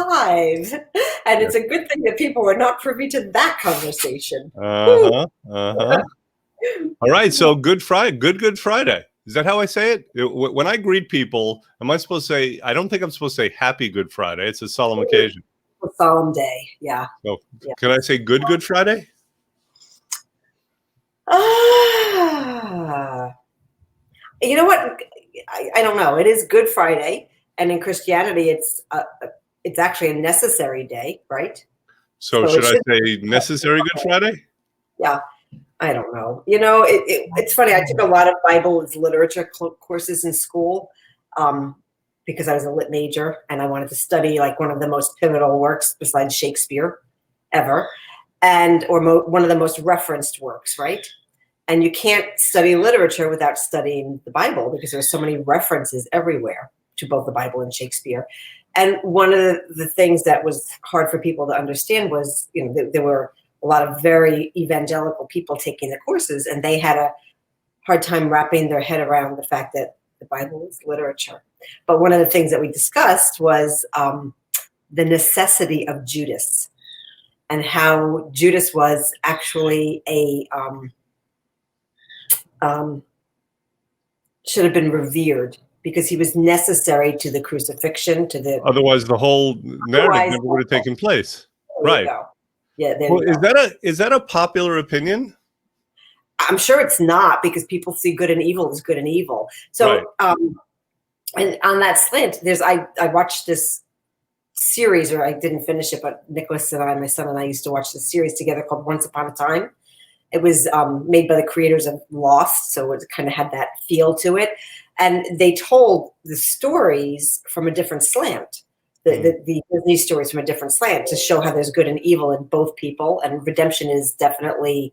alive. And it's a good thing that people were not privy to that conversation. Uh-huh. Uh-huh. All right. So Good Friday. Good Friday. Is that how I say it? When I greet people, am I supposed to say, I don't think I'm supposed to say Happy Good Friday. It's a solemn occasion. A solemn day. Yeah. So Yeah. can I say Good Friday? You know what? I don't know. It is Good Friday. And in Christianity, it's actually a necessary day, right? So should I say necessary Good Friday? Yeah. I don't know. You know, it's funny. I took a lot of Bible literature courses in school because I was a lit major and I wanted to study like one of the most pivotal works besides Shakespeare ever, or one of the most referenced works, right? And you can't study literature without studying the Bible because there's so many references everywhere to both the Bible and Shakespeare. And one of the things that was hard for people to understand was, you know, there were a lot of very evangelical people taking the courses, and they had a hard time wrapping their head around the fact that the Bible is literature. But one of the things that we discussed was the necessity of Judas and how Judas was actually should have been revered because he was necessary to the crucifixion, to the. Otherwise, the whole narrative never would have taken place. Right. Yeah. Well, is that a popular opinion? I'm sure it's not, because people see good and evil as good and evil. So, right. And on that slant, I watched this series, or I didn't finish it, but Nicholas and I, my son and I, used to watch this series together called Once Upon a Time. It was made by the creators of Lost, so it kind of had that feel to it. And they told the stories from a different slant. The Disney stories from a different slant to show how there's good and evil in both people, and redemption is definitely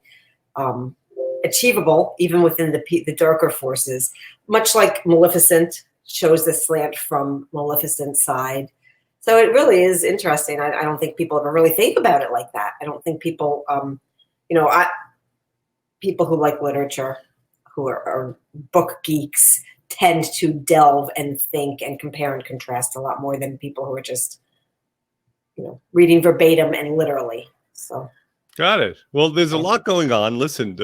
achievable even within the darker forces. Much like Maleficent shows the slant from Maleficent's side. So it really is interesting. I don't think people ever really think about it like that. I don't think people, people who like literature, who are book geeks, tend to delve and think and compare and contrast a lot more than people who are just, reading verbatim and literally. So, got it. Well, there's a lot going on. Listen,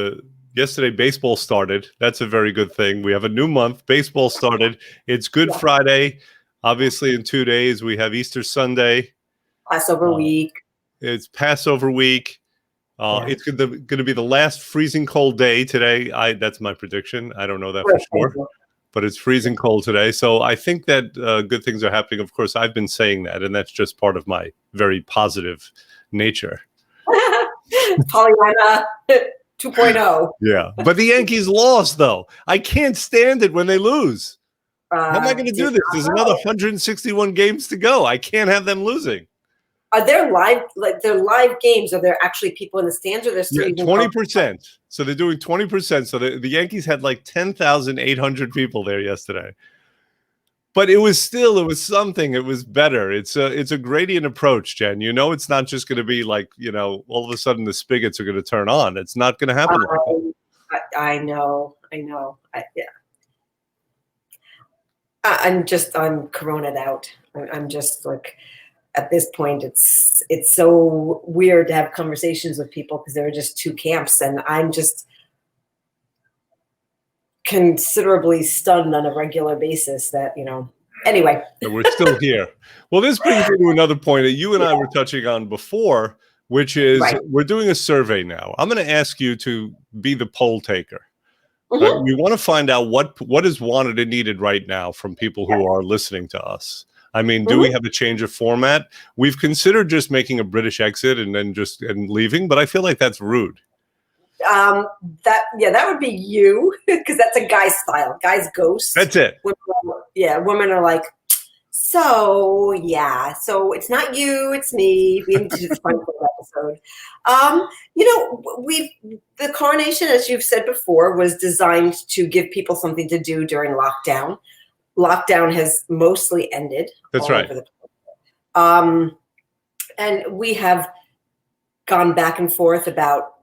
yesterday baseball started. That's a very good thing. We have a new month. Baseball started. It's Good Friday. Obviously, in 2 days we have Easter Sunday. Passover week. It's Passover week. It's going to be the last freezing cold day today. That's my prediction. I don't know that for sure. But it's freezing cold today. So I think that good things are happening. Of course, I've been saying that, and that's just part of my very positive nature. Pollyanna 2.0. Yeah. But the Yankees lost, though. I can't stand it when they lose. How am I going to do this? There's another 161 games to go. I can't have them losing. Are there live games? Are there actually people in the stands, or there's 20%? So they're doing 20%. So the Yankees had like 10,800 people there yesterday. But it was something. It was better. It's a gradient approach, Jen. It's not just going to be like, all of a sudden the spigots are going to turn on. It's not going to happen like that. I know. I'm corona'd out. I'm just like, at this point, it's so weird to have conversations with people because there are just two camps, and I'm just considerably stunned on a regular basis that, anyway. We're still here. Well, this brings me to another point that you and I were touching on before, which is we're doing a survey now. I'm going to ask you to be the poll taker. Mm-hmm. We want to find out what is wanted and needed right now from people who are listening to us. I mean, do we have a change of format? We've considered just making a British exit and then and leaving, but I feel like that's rude. That would be you, because that's a guy style. Guys ghost. That's it. Women are like, so it's not you, it's me. We need to do this fun episode. The coronation, as you've said before, was designed to give people something to do during lockdown. Lockdown has mostly ended. That's right. And we have gone back and forth about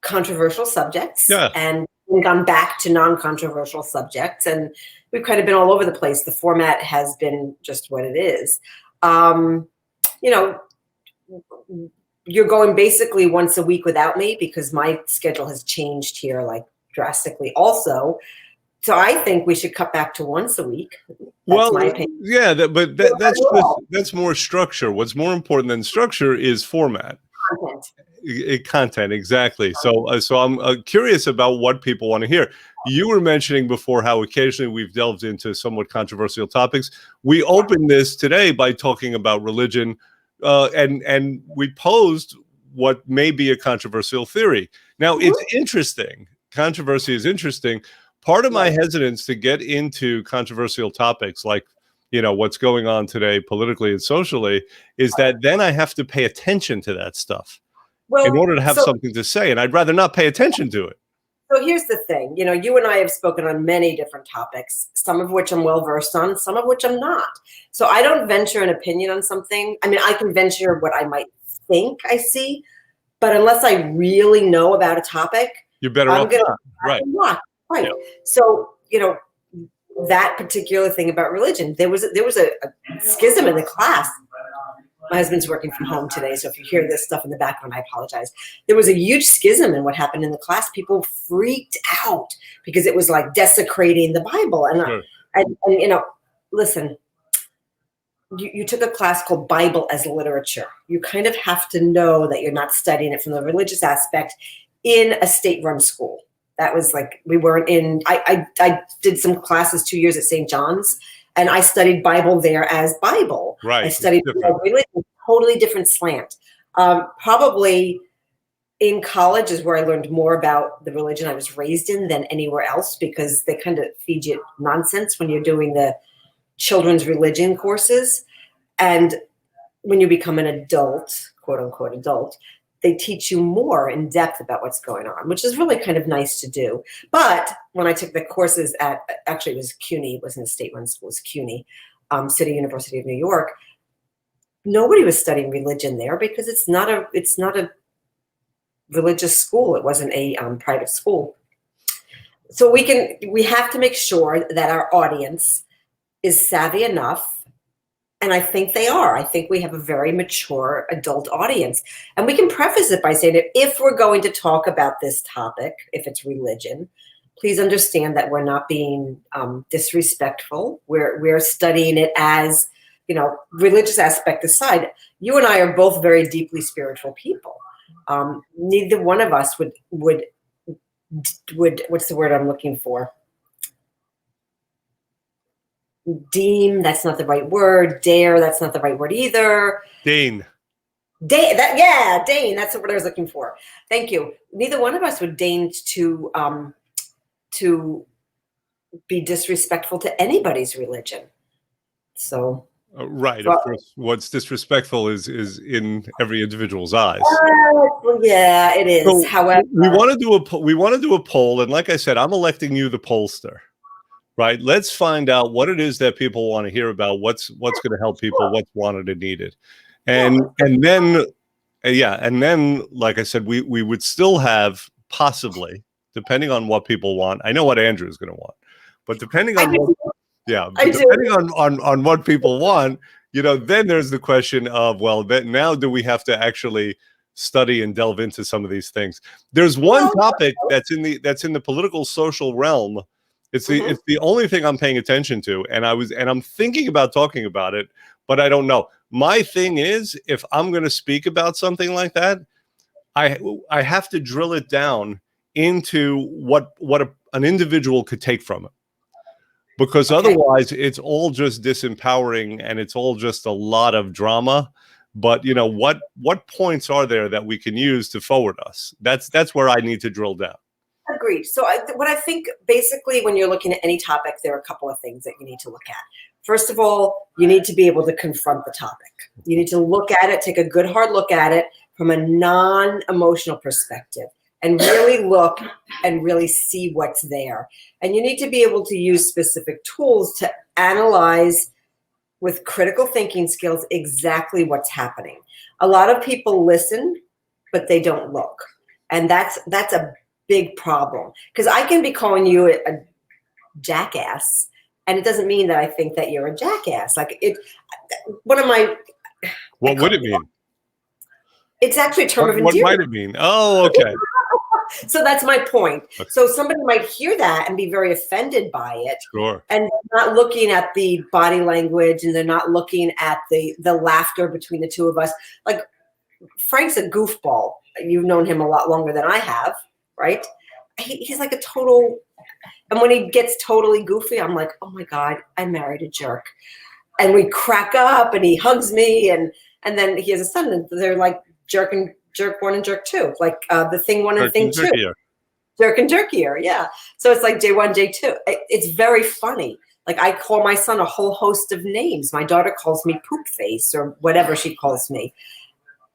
controversial subjects and gone back to non-controversial subjects. And we've kind of been all over the place. The format has been just what it is. you know, you're going basically once a week without me because my schedule has changed here like drastically also. So I think we should cut back to once a week. That's my opinion. Yeah, that's more structure. What's more important than structure is format. Content, exactly. So I'm curious about what people want to hear. You were mentioning before how occasionally we've delved into somewhat controversial topics. We opened this today by talking about religion, and we posed what may be a controversial theory. Now, it's interesting. Controversy is interesting. Part of my hesitance to get into controversial topics like, what's going on today politically and socially is that then I have to pay attention to that stuff in order to have something to say. And I'd rather not pay attention to it. So here's the thing, you and I have spoken on many different topics, some of which I'm well versed on, some of which I'm not. So I don't venture an opinion on something. I mean, I can venture what I might think I see, but unless I really know about a topic, you're better off not. Right. Yeah. So, that particular thing about religion, there was a schism in the class. My husband's working from home today, so if you hear this stuff in the background, I apologize. There was a huge schism in what happened in the class. People freaked out because it was like desecrating the Bible. And listen, you took a class called Bible as Literature. You kind of have to know that you're not studying it from the religious aspect in a state-run school. That was like, we weren't in, I did some classes 2 years at St. John's, and I studied Bible there as Bible. Right. I studied religion, totally different slant. Probably in college is where I learned more about the religion I was raised in than anywhere else, because they kind of feed you nonsense when you're doing the children's religion courses. And when you become an adult, quote unquote adult, they teach you more in depth about what's going on, which is really kind of nice to do. But when I took the courses actually it was CUNY, it wasn't a state-run school, it was CUNY, City University of New York, nobody was studying religion there because it's not a religious school. It wasn't a private school. So we have to make sure that our audience is savvy enough. And I think they are. I think we have a very mature adult audience. And we can preface it by saying that if we're going to talk about this topic, if it's religion, please understand that we're not being disrespectful. We're studying it as, religious aspect aside. You and I are both very deeply spiritual people. Neither one of us would what's the word I'm looking for? Deem, that's not the right word. Dare, that's not the right word either. Deign, deign, that's what I was looking for. Thank you. Neither one of us would deign to be disrespectful to anybody's religion. So right, of course, what's disrespectful is in every individual's eyes. Yeah, it is. So however, we want to do a poll, and like I said, I'm electing you the pollster. Right. Let's find out what it is that people want to hear about. What's going to help people. What's wanted and needed, and then, like I said, we would still have possibly, depending on what people want. I know what Andrew is going to want, but depending on on what people want, then there's the question of now do we have to actually study and delve into some of these things? There's one topic that's in the political social realm. It's the only thing I'm paying attention to, and I'm thinking about talking about it, but I don't know. My thing is, if I'm going to speak about something like that, I have to drill it down into what an individual could take from it, because otherwise it's all just disempowering and it's all just a lot of drama. But what points are there that we can use to forward us? That's where I need to drill down. Agreed. So what I think basically when you're looking at any topic, there are a couple of things that you need to look at. First of all, you need to be able to confront the topic. You need to look at it, take a good hard look at it from a non-emotional perspective and really look and really see what's there. And you need to be able to use specific tools to analyze with critical thinking skills exactly what's happening. A lot of people listen, but they don't look. And that's a big problem, because I can be calling you a jackass and it doesn't mean that I think that you're a jackass. Like one of my What would it mean? It's actually a term of What endearment. might it mean? Oh, okay. So that's my point. Okay. So somebody might hear that and be very offended by it, Sure. and not looking at the body language, and they're not looking at the laughter between the two of us. Like, Frank's a goofball. You've known him a lot longer than I have, right? He's like a total, and when he gets totally goofy, I'm like, oh my God, I married a jerk. And we crack up, and he hugs me, and then he has a son, and they're like jerk 1 and jerk 2, like the thing 1 and Jerk thing and 2. jerkier. Jerk and jerkier, yeah. So it's like J1, J2. It's very funny. Like, I call my son a whole host of names. My daughter calls me poop face or whatever she calls me.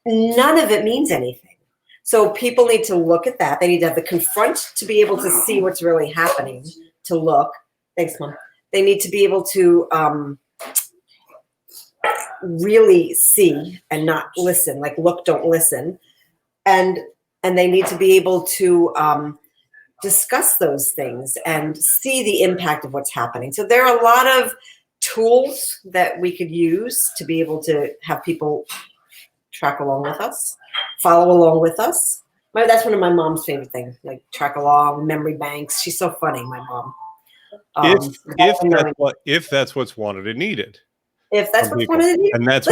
None of it means anything. So people need to look at that. They need to have the confront to be able to see what's really happening, to look. Thanks, Mom. They need to be able to really see and not listen, like look, don't listen. And they need to be able to discuss those things and see the impact of what's happening. So there are a lot of tools that we could use to be able to have people track along with us, follow along with us. That's one of my mom's favorite things, like track along, memory banks. She's so funny, my mom. If that's what's wanted and needed. If that's what's wanted and needed. And that's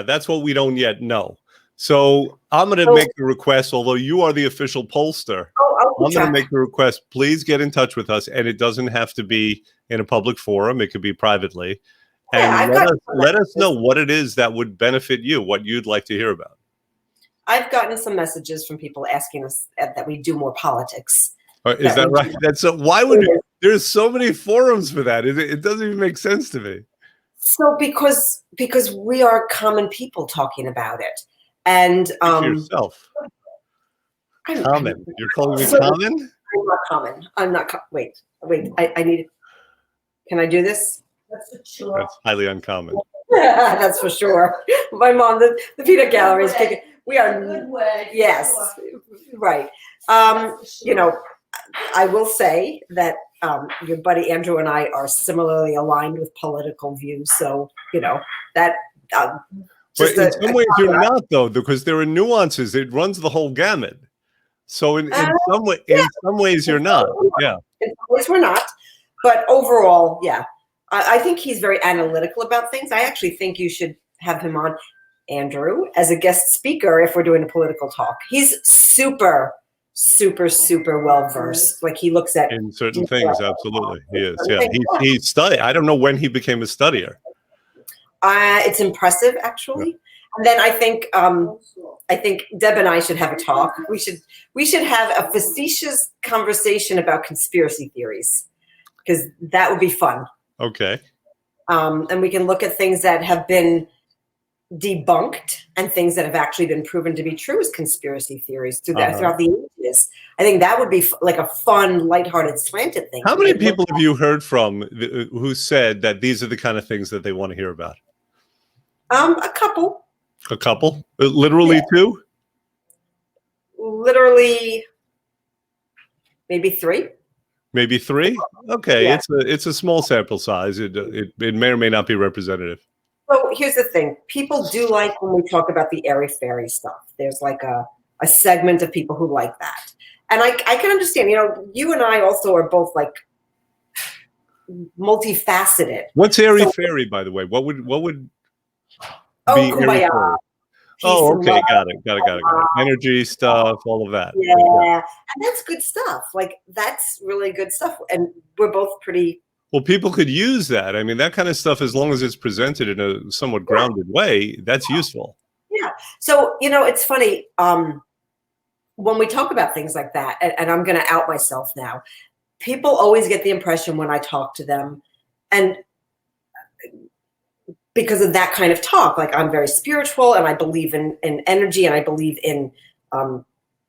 that's what we don't yet know. So I'm going to make the request, although you are the official pollster. I'm going to make the request. Please get in touch with us, and it doesn't have to be in a public forum. It could be privately. And let us know what it is that would benefit you, what you'd like to hear about. I've gotten some messages from people asking us that we do more politics. Is that right? Why would you? There's so many forums for that. It doesn't even make sense to me. So because we are common people talking about it. And yourself. Common. You're calling me common? I'm not common. I'm not. Wait. I need. Can I do this? That's for sure. That's highly uncommon. That's for sure. My mom, the peanut gallery is kicking. We are. Good way. Yes. Sure. Right. You know, I will say that your buddy Andrew and I are similarly aligned with political views. So you know that. But in some ways you're not, though, because there are nuances. It runs the whole gamut. So in some ways you're not. Yeah. In some ways we're not. But overall, yeah. I think he's very analytical about things. I actually think you should have him on, Andrew, as a guest speaker if we're doing a political talk. He's super, super, super well versed. Like, he looks at in certain things. Absolutely, he is. Yeah, he studied. I don't know when he became a studier. It's impressive, actually. Yeah. And then I think Deb and I should have a talk. We should have a facetious conversation about conspiracy theories, because that would be fun. Okay. And we can look at things that have been debunked and things that have actually been proven to be true as conspiracy theories throughout the ages. I think that would be like a fun, lighthearted, slanted thing. How many people have you heard from who said that these are the kind of things that they want to hear about? A couple. A couple? Literally two? Literally, maybe three. Maybe three? Okay, yeah. It's a small sample size. It may or may not be representative. So here's the thing. People do like when we talk about the airy-fairy stuff. There's like a segment of people who like that. And I can understand, you know, you and I also are both like multifaceted. What's airy-fairy, by the way? What would be kumbaya. Oh, okay, got it. Energy stuff, all of that. Yeah, and that's good stuff. Like, that's really good stuff. And we're both pretty... Well, people could use that. I mean, that kind of stuff, as long as it's presented in a somewhat grounded way, that's useful. Yeah. So, you know, it's funny. When we talk about things like that, and I'm going to out myself now, people always get the impression when I talk to them, and because of that kind of talk, like, I'm very spiritual and I believe in energy, and I believe in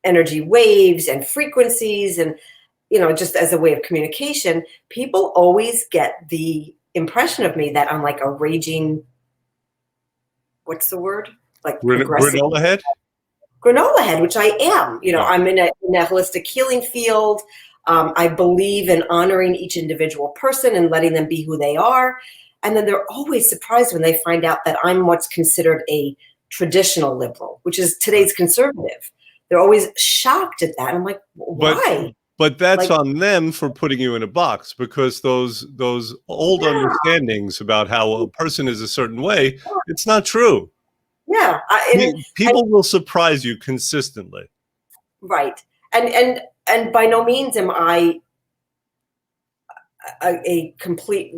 energy waves and frequencies, and, you know, just as a way of communication, people always get the impression of me that I'm like a raging, what's the word? Like granola head? Granola head, which I am. You know, I'm in a holistic healing field. I believe in honoring each individual person and letting them be who they are. And then they're always surprised when they find out that I'm what's considered a traditional liberal, which is today's conservative. They're always shocked at that. I'm like, why? But that's on them for putting you in a box, because those old understandings about how a person is a certain way, it's not true. Yeah. People will surprise you consistently. Right. And by no means am I a complete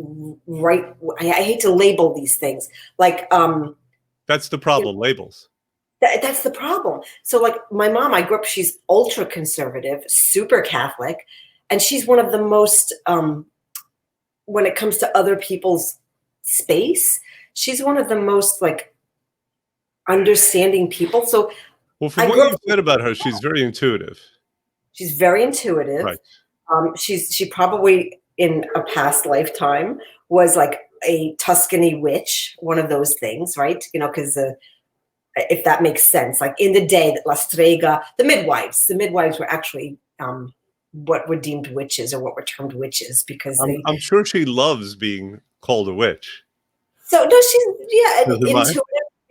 right. I hate to label these things. Like, that's the problem, labels. That's the problem. So like my mom, I grew up, she's ultra conservative, super Catholic, and she's one of the most, when it comes to other people's space, she's one of the most like understanding people. So well, from what you said about her, she's very intuitive. She's very intuitive. Right. She probably in a past lifetime was like a Tuscany witch, one of those things, right? You know, because if that makes sense, like in the day that La Strega, the midwives were actually what were deemed witches, or what were termed witches, because I'm sure she loves being called a witch. So no, intuitive.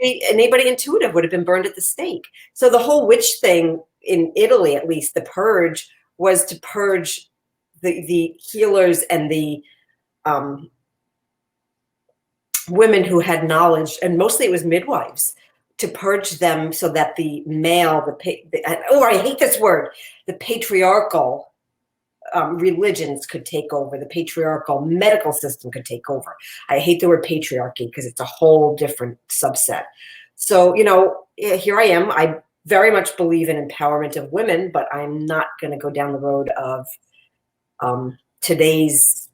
Anybody intuitive would have been burned at the stake. So the whole witch thing in Italy, at least, the purge was to purge the healers and the women who had knowledge, and mostly it was midwives, to purge them so that the male, I hate this word, the patriarchal religions could take over, the patriarchal medical system could take over. I hate the word patriarchy because it's a whole different subset. So, you know, here I am. I very much believe in empowerment of women, but I'm not going to go down the road of today's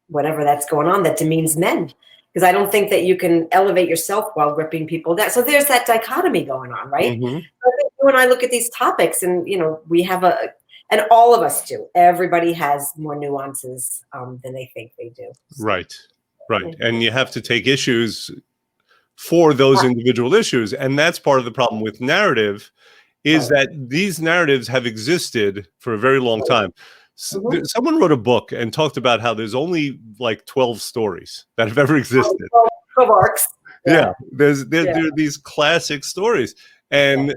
whatever that's going on that demeans men. Because I don't think that you can elevate yourself while ripping people down. So there's that dichotomy going on, right? Mm-hmm. So I think you and I look at these topics, and you know, we have and all of us do. Everybody has more nuances than they think they do. Right. And you have to take issues for those individual issues. And that's part of the problem with narrative, is that these narratives have existed for a very long time. Someone wrote a book and talked about how there's only like 12 stories that have ever existed. 12 arcs. Yeah. There are these classic stories. And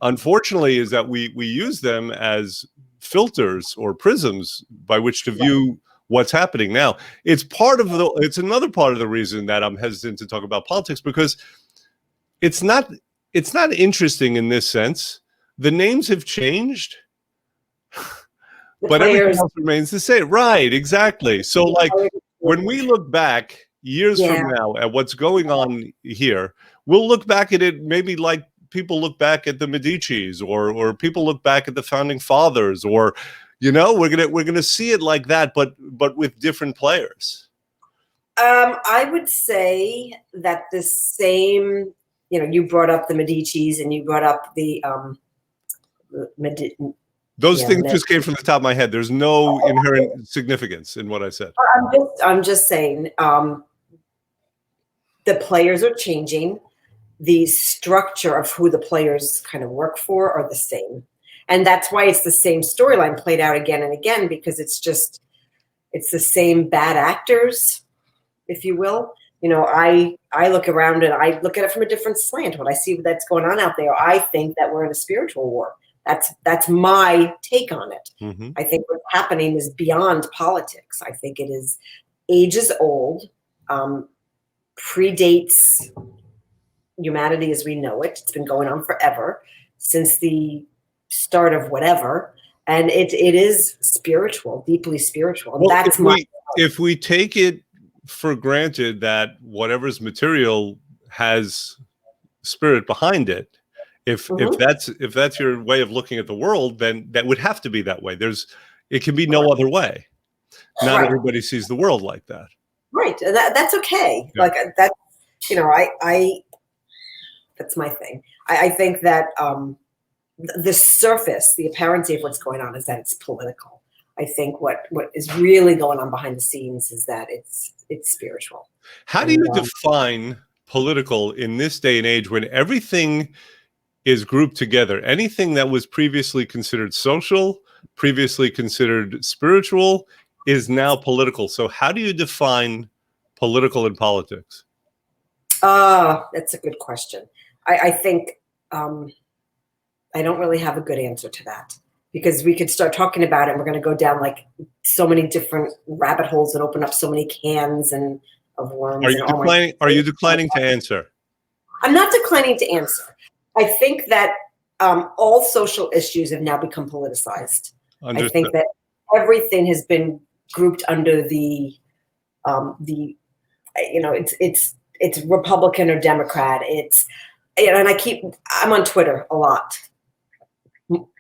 unfortunately is that we use them as filters or prisms by which to view what's happening now. It's another part of the reason that I'm hesitant to talk about politics, because it's not interesting in this sense. The names have changed, but everything else remains the same. Right, exactly. So like when we look back years from now at what's going on here, we'll look back at it maybe like people look back at the Medicis, or people look back at the founding fathers, or, you know, we're gonna see it like that, but with different players. I would say that the same, you know, you brought up the Medicis and you brought up the those things just came from the top of my head. There's no inherent significance in what I said. I'm just saying the players are changing. The structure of who the players kind of work for are the same. And that's why it's the same storyline played out again and again, because it's the same bad actors, if you will. You know, I look around and I look at it from a different slant. When I see that's going on out there, I think that we're in a spiritual war. That's my take on it. Mm-hmm. I think what's happening is beyond politics. I think it is ages old, predates humanity as we know it. It's been going on forever, since the start of whatever, and it is spiritual, deeply spiritual. Well, that's if we take it for granted that whatever's material has spirit behind it, if that's your way of looking at the world, then that would have to be that way. It can be no other way. Not everybody sees the world like that. Right. That's okay. Yeah. Like that, you know, I that's my thing. I think that the surface, the apparency of what's going on is that it's political. I think what is really going on behind the scenes is that it's spiritual. How do you define political in this day and age when everything is grouped together? Anything that was previously considered social, previously considered spiritual, is now political. So how do you define political and politics? That's a good question. I think I don't really have a good answer to that, because we could start talking about it and we're going to go down like so many different rabbit holes and open up so many cans and of worms. Are you declining to answer? I'm not declining to answer. I think that all social issues have now become politicized. Understood. I think that everything has been grouped under the it's Republican or Democrat. It's, and I'm on Twitter a lot,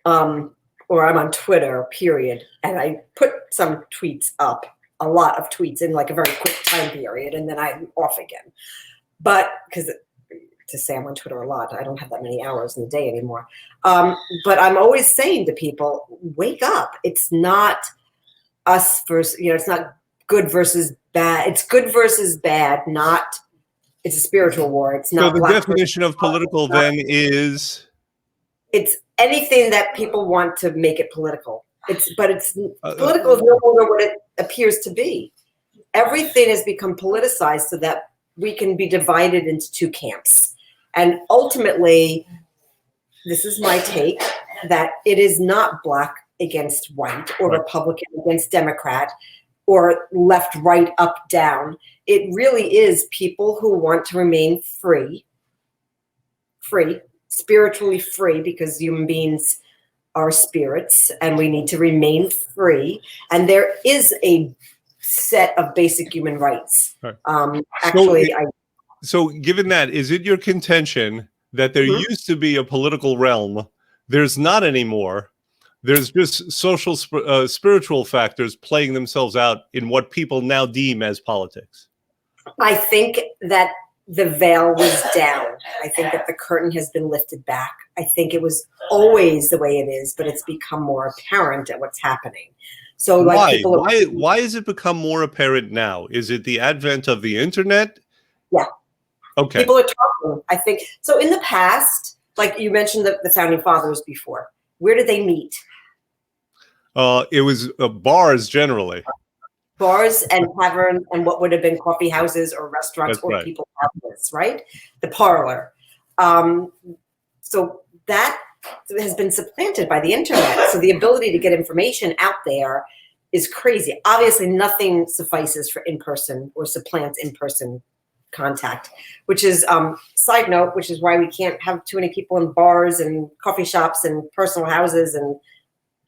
or I'm on Twitter, period. And I put some tweets up, a lot of tweets in like a very quick time period, and then I'm off again. But because to say I'm on Twitter a lot, I don't have that many hours in the day anymore. But I'm always saying to people, wake up. It's not us versus, it's not good versus bad. It's good versus bad, not, it's a spiritual war. It's not. So the definition of political then is? It's anything that people want to make it political. Political is no longer what it appears to be. Everything has become politicized so that we can be divided into two camps. And ultimately, this is my take, that it is not black against white or Republican against Democrat or left, right, up, down. It really is people who want to remain free, spiritually free, because human beings are spirits and we need to remain free. And there is a set of basic human rights. Right. So given that, is it your contention that there used to be a political realm, there's not anymore, there's just social, spiritual factors playing themselves out in what people now deem as politics? I think that the veil was down. I think that the curtain has been lifted back. I think it was always the way it is, but it's become more apparent at what's happening. So, like, why has it become more apparent now? Is it the advent of the internet? Yeah. Okay. People are talking, I think. So in the past, like you mentioned the founding fathers before, where did they meet? It was bars generally. Bars and taverns and what would have been coffee houses or restaurants. That's or right. People houses, right? The parlor. So that has been supplanted by the internet. So the ability to get information out there is crazy. Obviously, nothing suffices for in-person or supplants in-person contact, which is side note, which is why we can't have too many people in bars and coffee shops and personal houses, and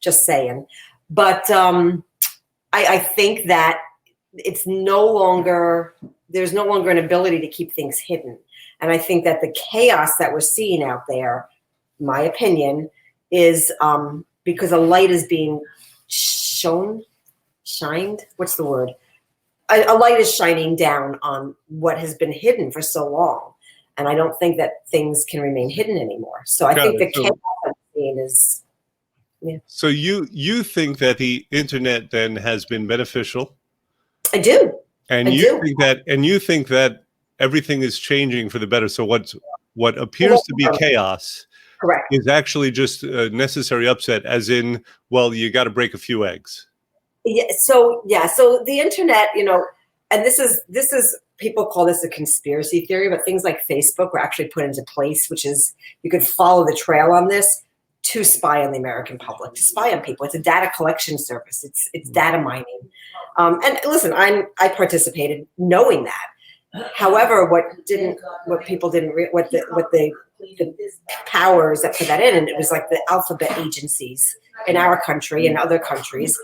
just saying. But I think that there's no longer an ability to keep things hidden. And I think that the chaos that we're seeing out there, my opinion, is because a light is being shined. What's the word? A light is shining down on what has been hidden for so long. And I don't think that things can remain hidden anymore. So I think the chaos I'm seeing is, yeah. So you think that the internet then has been beneficial? I do. And you think that everything is changing for the better. So what appears to be chaos, correct, is actually just a necessary upset, as in, well, you got to break a few eggs. Yeah. So the internet, and this is people call this a conspiracy theory, but things like Facebook were actually put into place, which is you could follow the trail on this to spy on the American public, to spy on people. It's a data collection service. It's data mining. And listen, I participated knowing that. However, what the powers that put that in, and it was like the alphabet agencies in our country and other countries,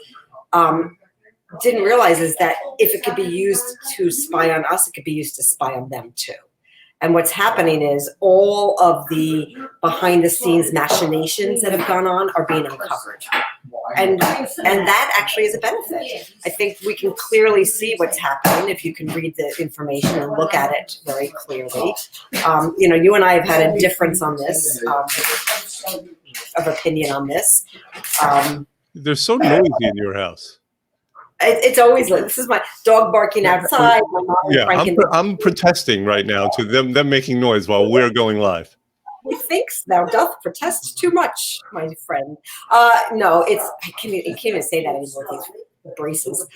didn't realize is that if it could be used to spy on us, it could be used to spy on them too. And what's happening is all of the behind the scenes machinations that have gone on are being uncovered. And that actually is a benefit. I think we can clearly see what's happening if you can read the information and look at it very clearly. You and I have had a difference on this, of opinion on this. They're so noisy in your house. It's always like, this is my dog barking outside. My mom I'm protesting right now to them making noise while we're going live. Methinks thou doth protest too much, my friend. No, I can't even say that anymore with these braces.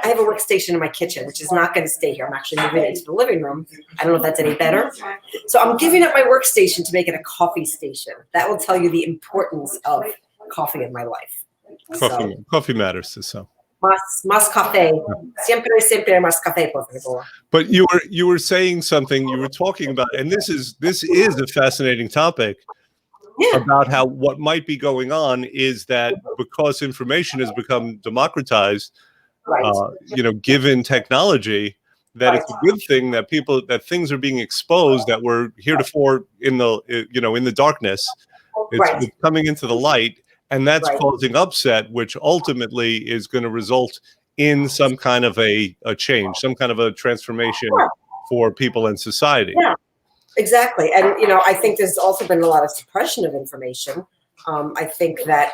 I have a workstation in my kitchen, which is not going to stay here. I'm actually moving into the living room. I don't know if that's any better. So I'm giving up my workstation to make it a coffee station. That will tell you the importance of coffee in my life. Coffee matters to some. Más café. Siempre más café, por favor. But you were saying something. You were talking about, and this is a fascinating topic. Yeah. About how what might be going on is that because information has become democratized, right. Given technology, that right. It's a good thing that things are being exposed that were heretofore in the darkness. It's coming into the light, and that's right. Causing upset, which ultimately is going to result in some kind of a change, some kind of a transformation for people in society. Yeah. Exactly. And, I think there's also been a lot of suppression of information. I think that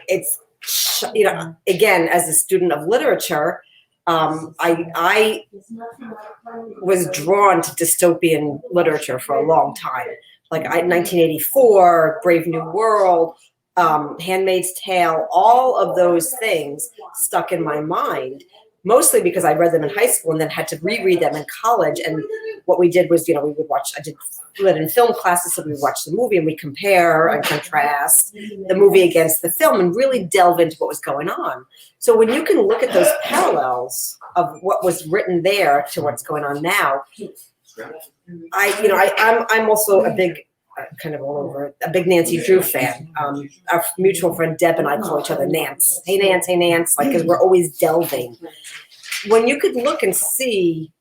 it's, again, as a student of literature, I was drawn to dystopian literature for a long time. Like 1984, Brave New World, Handmaid's Tale, all of those things stuck in my mind. Mostly because I read them in high school and then had to reread them in college. And what we did was, we would watch, I did it in film classes, so we would watch the movie and we compare and contrast the movie against the film and really delve into what was going on. So when you can look at those parallels of what was written there to what's going on now, I'm also a big, kind of all over, a big Nancy Drew fan. Our mutual friend Deb and I call each other Nance. Hey, Nance, like, because we're always delving. When you could look and see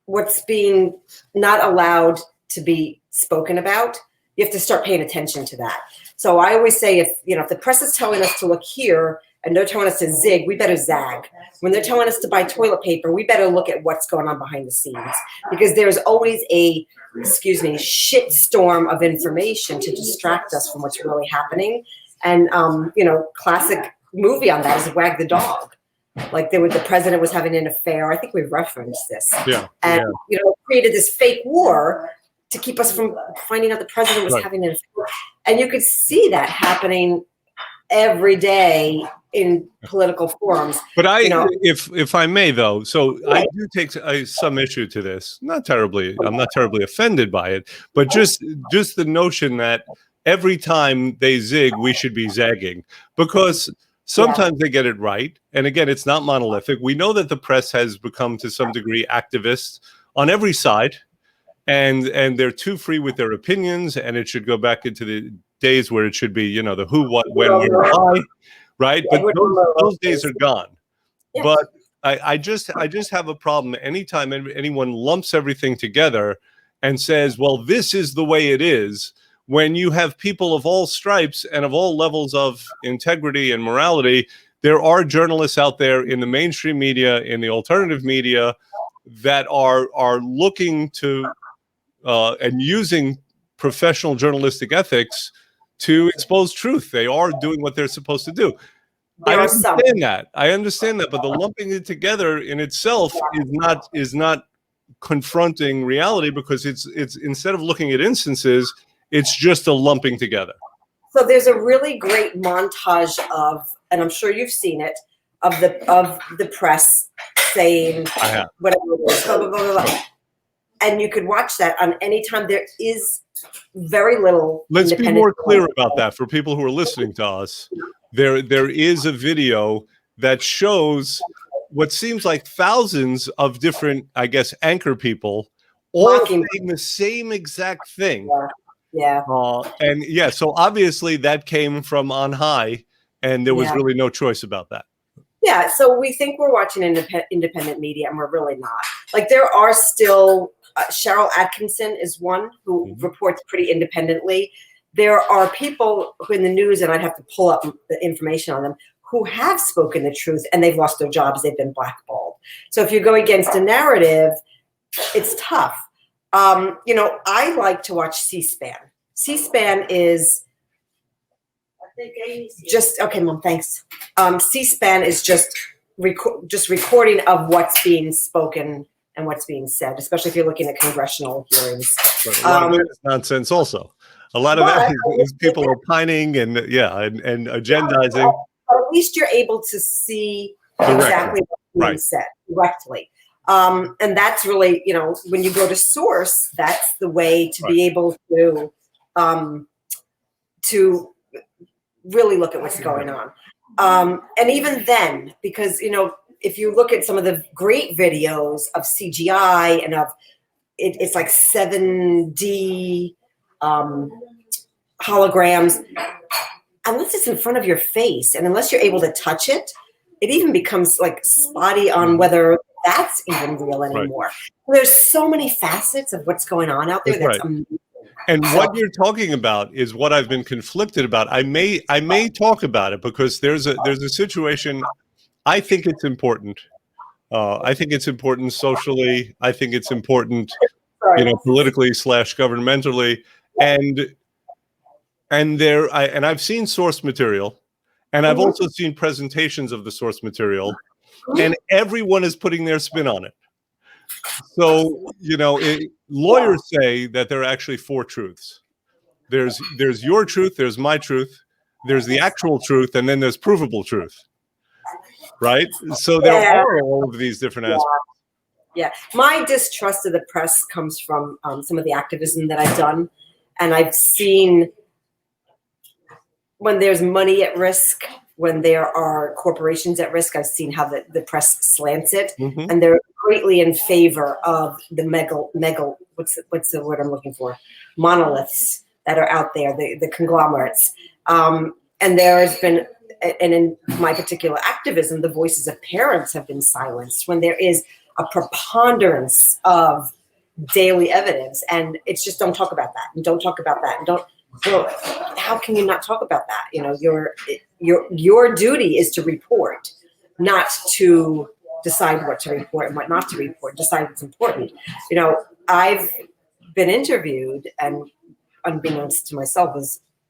what's being not allowed to be spoken about, you have to start paying attention to that. So I always say, if the press is telling us to look here and they're telling us to zig, we better zag. When they're telling us to buy toilet paper, we better look at what's going on behind the scenes, because there's always a shit storm of information to distract us from what's really happening. And classic movie on that is Wag the Dog. Like the president was having an affair. I think we referenced this. Yeah. And created this fake war to keep us from finding out the president was having an affair. And you could see that happening every day in political forums. But if I may though, so I do take some issue to this. I'm not terribly offended by it, but just the notion that every time they zig, we should be zagging, because sometimes they get it right. And again, it's not monolithic. We know that the press has become to some degree activists on every side, and they're too free with their opinions, and it should go back into the days where it should be, the who, what, when, where, why, right? But those days are gone. Yeah. But I just have a problem anytime anyone lumps everything together and says, well, this is the way it is, when you have people of all stripes and of all levels of integrity and morality. There are journalists out there in the mainstream media, in the alternative media, that are looking to and using professional journalistic ethics to expose truth. They are doing what they're supposed to do. I understand that, but the lumping it together in itself is not confronting reality, because it's instead of looking at instances, it's just a lumping together. So there's a really great montage of, and I'm sure you've seen it, of the press saying whatever it is, blah, blah, blah, blah, blah. And you could watch that on any time. There is very little. Let's be more clear about that for people who are listening to us. There is a video that shows what seems like thousands of different, I guess, anchor people all saying the same exact thing. Yeah. So obviously that came from on high, and there was really no choice about that. Yeah, so we think we're watching independent media, and we're really not. Like, there are still, Cheryl Atkinson is one who reports pretty independently. There are people who in the news, and I'd have to pull up the information on them, who have spoken the truth, and they've lost their jobs, they've been blackballed. So if you go against a narrative, it's tough. I like to watch C-SPAN. C-SPAN is just, okay, Mom, thanks. C-SPAN is just recording of what's being spoken and what's being said, especially if you're looking at congressional hearings. A lot of that is nonsense also. A lot of that is people opining and agendizing. at least you're able to see exactly what's being said directly. And that's really, when you go to source, that's the way to be able to really look at what's going on. And even then, because, if you look at some of the great videos of CGI and of it's like 7D holograms, unless it's in front of your face and unless you're able to touch it, it even becomes like spotty on whether that's even real anymore. Right. There's so many facets of what's going on out there. That's amazing. And what you're talking about is what I've been conflicted about. I may talk about it because there's a situation. I think it's important. I think it's important socially. I think it's important, politically / governmentally, and I've seen source material, and I've also seen presentations of the source material, and everyone is putting their spin on it. So, lawyers say that there are actually 4 truths. There's your truth, there's my truth, there's the actual truth, and then there's provable truth. Right? So there are all of these different aspects. Yeah. My distrust of the press comes from some of the activism that I've done. And I've seen when there's money at risk, when there are corporations at risk, I've seen how the press slants it. Mm-hmm. And they're greatly in favor of the what's the word I'm looking for? Monoliths that are out there, the conglomerates. And there has been, and in my particular activism, the voices of parents have been silenced when there is a preponderance of daily evidence. And it's just, don't talk about that. And don't talk about that. And well, how can you not talk about that? Your duty is to report, not to decide what to report and what not to report, decide what's important. I've been interviewed, and unbeknownst to myself,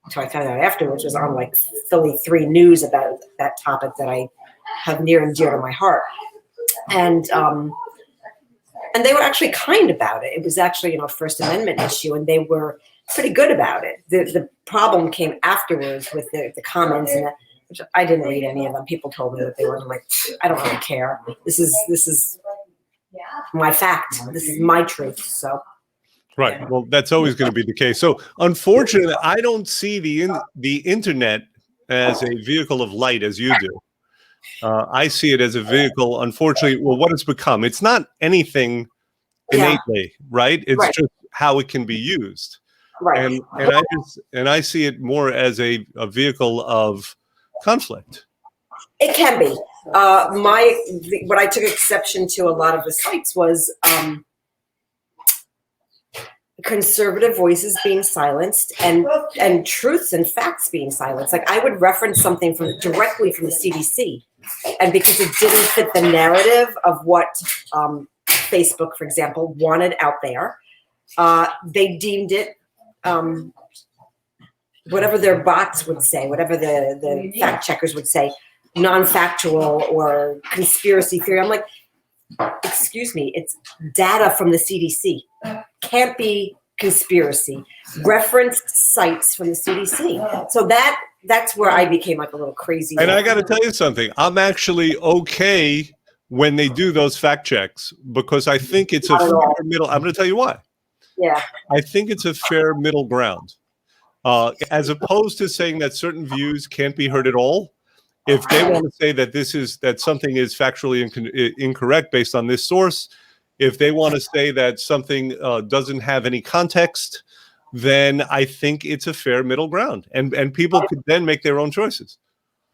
until I found out afterwards, was on like Philly 3 News about that topic that I have near and dear to my heart. And they were actually kind about it. It was actually, a First Amendment issue, and they were pretty good about it. The problem came afterwards with the comments, and which I didn't read any of them. People told me that they were. I'm like, I don't really care. This is my fact. This is my truth. So. Right. Well, that's always going to be the case. So, unfortunately, I don't see the internet as a vehicle of light as you do. I see it as a vehicle, unfortunately, what it's become. It's not anything innately, right? It's just how it can be used. Right. And I see it more as a vehicle of conflict. It can be. What I took exception to a lot of the sites was conservative voices being silenced and truths and facts being silenced. Like, I would reference something directly from the CDC, and because it didn't fit the narrative of what Facebook, for example, wanted out there, they deemed it whatever their bots would say, whatever the fact checkers would say, non-factual or conspiracy theory. I'm like, excuse me, it's data from the CDC. Can't be conspiracy. Referenced sites from the CDC. So that's where I became like a little crazy. And I got to tell you something. I'm actually okay when they do those fact checks, because I think it's a fair middle. I'm going to tell you why. Yeah. I think it's a fair middle ground. As opposed to saying that certain views can't be heard at all. If they want to say that something is factually incorrect based on this source, if they want to say that something doesn't have any context, then I think it's a fair middle ground, and people could then make their own choices.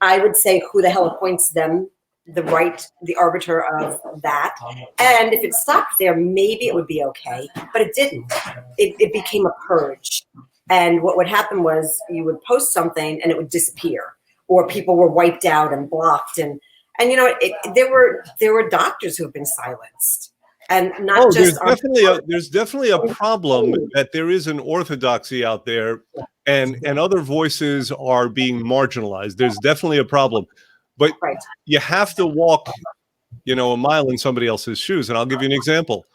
I would say, who the hell appoints them the arbiter of that? And if it stopped there, maybe it would be okay, but it didn't. It became a purge, and what would happen was you would post something and it would disappear. Or people were wiped out and blocked, and there were doctors who have been silenced, and not just. There's definitely a problem that there is an orthodoxy out there, and other voices are being marginalized. There's definitely a problem, but you have to walk, a mile in somebody else's shoes. And I'll give you an example.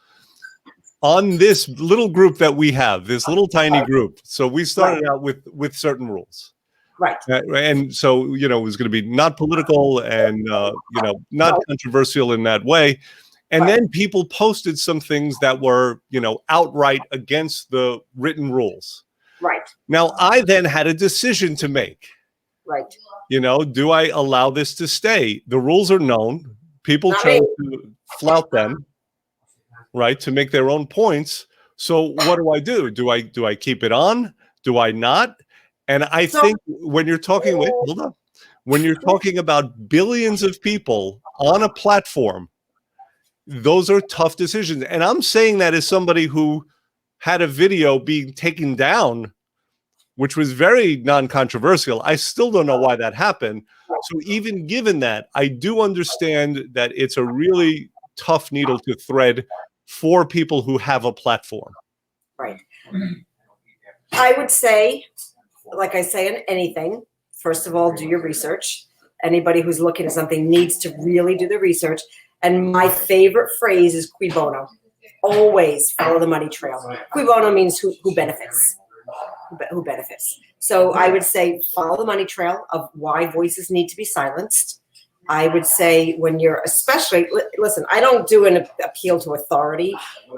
On this little group that we have, this little tiny group, so we started out with certain rules. Right. And so, it was going to be not political and, not controversial in that way. And then people posted some things that were, outright against the written rules. Right. Now, I then had a decision to make. Right. Do I allow this to stay? The rules are known. People chose to flout them, right, to make their own points. So what do? Do I keep it on? Do I not? And I think when you're talking when you're talking about billions of people on a platform, those are tough decisions. And I'm saying that as somebody who had a video being taken down, which was very non-controversial. I still don't know why that happened. So even given that, I do understand that it's a really tough needle to thread for people who have a platform. Right. I would say, like I say in anything, first of all, do your research. Anybody who's looking at something needs to really do the research. And my favorite phrase is cui bono. Always follow the money trail. Cui bono means who benefits. Who benefits. So I would say follow the money trail of why voices need to be silenced. I would say when you're listen, I don't do an appeal to authority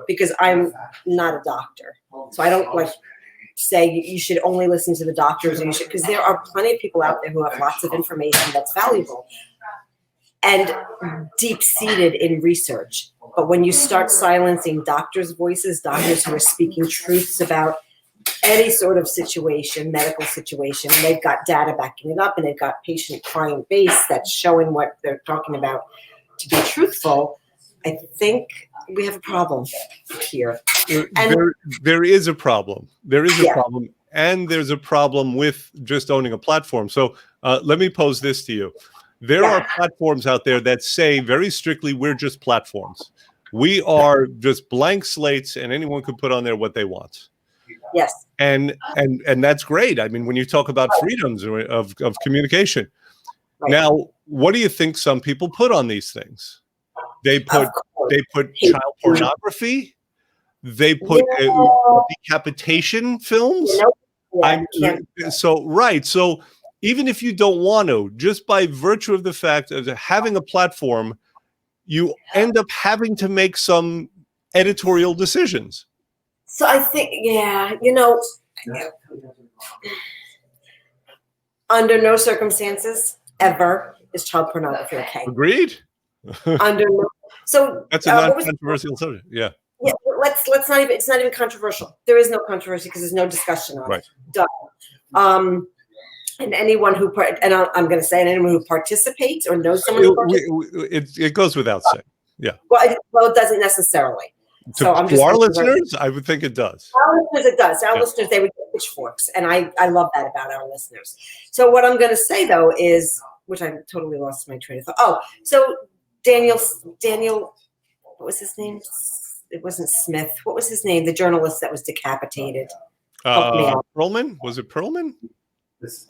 because I'm not a doctor. So I don't say you should only listen to the doctors, because there are plenty of people out there who have lots of information that's valuable and deep-seated in research. But when you start silencing doctors' voices, doctors who are speaking truths about any sort of situation, medical situation, and they've got data backing it up, and they've got patient-client base that's showing what they're talking about to be truthful, I think we have a problem here. And there is a problem. There is a problem, and there's a problem with just owning a platform. So let me pose this to you. There are platforms out there that say very strictly, we're just platforms. We are just blank slates, and anyone could put on there what they want. Yes. And that's great. I mean, when you talk about freedoms of communication. Right. Now, what do you think some people put on these things? They put child pornography. They put decapitation films. So even if you don't want to, just by virtue of the fact of having a platform, you end up having to make some editorial decisions. So I think, under no circumstances ever is child pornography okay. Agreed. So that's a non-controversial subject. Yeah. Yeah. Let's not even. It's not even controversial. There is no controversy because there's no discussion on it. Done. And anyone who I'm going to say anyone who participates or knows someone who participates, it goes without saying. Yeah. Well, it doesn't necessarily. To our listeners, I would think it does. Our listeners, it does. Our listeners, they would get pitchforks, and I love that about our listeners. So what I'm going to say though is, which I totally lost my train of thought. Oh, so Daniel, what was his name? It wasn't Smith. What was his name? The journalist that was decapitated. Perlman? Was it Perlman?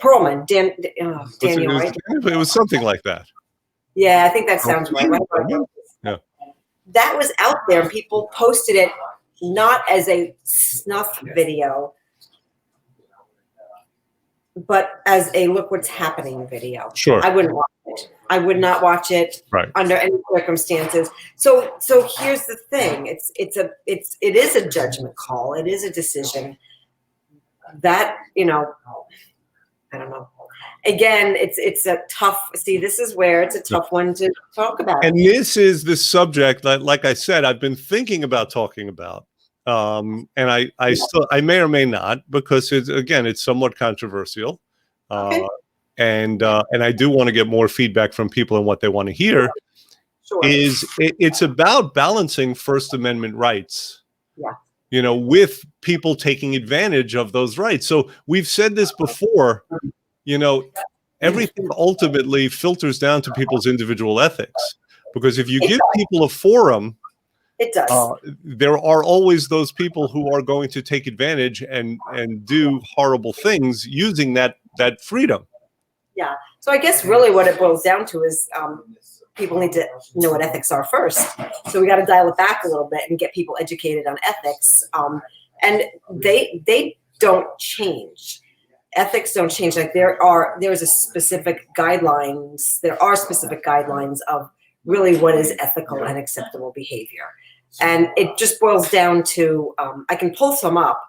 Perlman. Daniel, right? It was something like that. Yeah, I think that sounds right. Yeah. That was out there, and people posted it not as a snuff video, but as a look what's happening video. Sure. I wouldn't watch it. I would not watch it under any circumstances. So here's the thing. It is a judgment call. It is a decision that, I don't know. Again, it's a tough, this is where it's a tough one to talk about. And this is the subject that, like I said, I've been thinking about talking about. And I may or may not, because it's somewhat controversial. Okay. And I do want to get more feedback from people on what they want to hear. Sure. It's about balancing First Amendment rights. Yeah. With people taking advantage of those rights. So we've said this before. Everything ultimately filters down to people's individual ethics, because if you give people a forum, it does. There are always those people who are going to take advantage and do horrible things using that freedom. Yeah. So I guess really what it boils down to is people need to know what ethics are first. So we got to dial it back a little bit and get people educated on ethics. And they don't change. ethics don't change. Like there are specific guidelines of really what is ethical and acceptable behavior. And it just boils down to, I can pull some up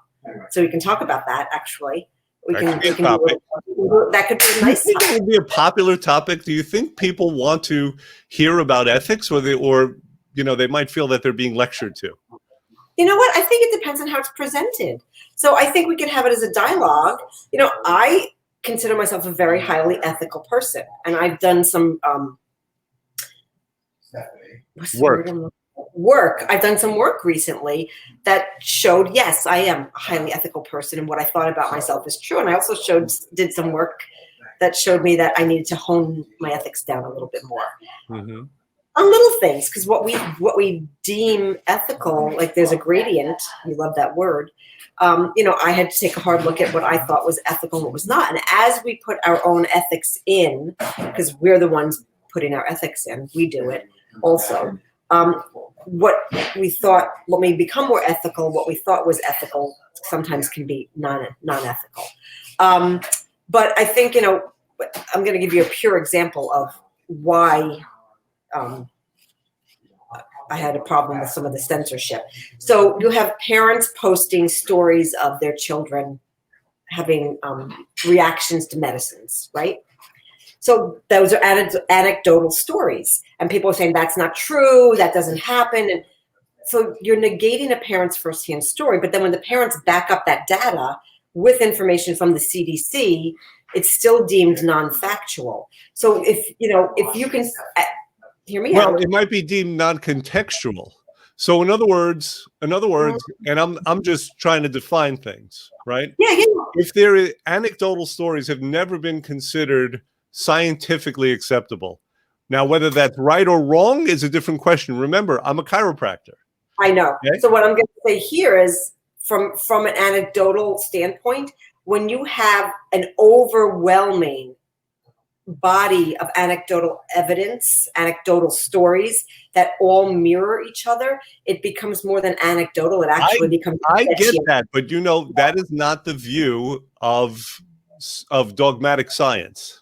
so we can talk about that. Actually, that could be a nice topic. It would be a popular topic. Do you think people want to hear about ethics, or they might feel that they're being lectured to? You know what? I think it depends on how it's presented. So I think we can have it as a dialogue. I consider myself a very highly ethical person, and I've done some work. I've done some work recently that showed, yes, I am a highly ethical person, and what I thought about myself is true. And I also did some work that showed me that I needed to hone my ethics down a little bit more. Mm-hmm. On little things, because what we deem ethical, like there's a gradient. We love that word. I had to take a hard look at what I thought was ethical and what was not. And as we put our own ethics in, because we're the ones putting our ethics in, we do it also. What may become more ethical, what we thought was ethical, sometimes can be non-ethical. But I think, I'm going to give you a pure example of why I had a problem with some of the censorship. So you have parents posting stories of their children having reactions to medicines, right? So those are anecdotal stories, and people are saying that's not true, that doesn't happen. And so you're negating a parent's firsthand story, but then when the parents back up that data with information from the CDC, it's still deemed non-factual. So if you can hear me out. It might be deemed non-contextual. So in other words, and I'm just trying to define things, right? Yeah. If there is anecdotal stories have never been considered scientifically acceptable. Now, whether that's right or wrong is a different question. Remember, I'm a chiropractor. I know. Okay? So what I'm going to say here is from an anecdotal standpoint, when you have an overwhelming body of anecdotal evidence, anecdotal stories that all mirror each other, it becomes more than anecdotal. It actually becomes. I get that, but that is not the view of dogmatic science.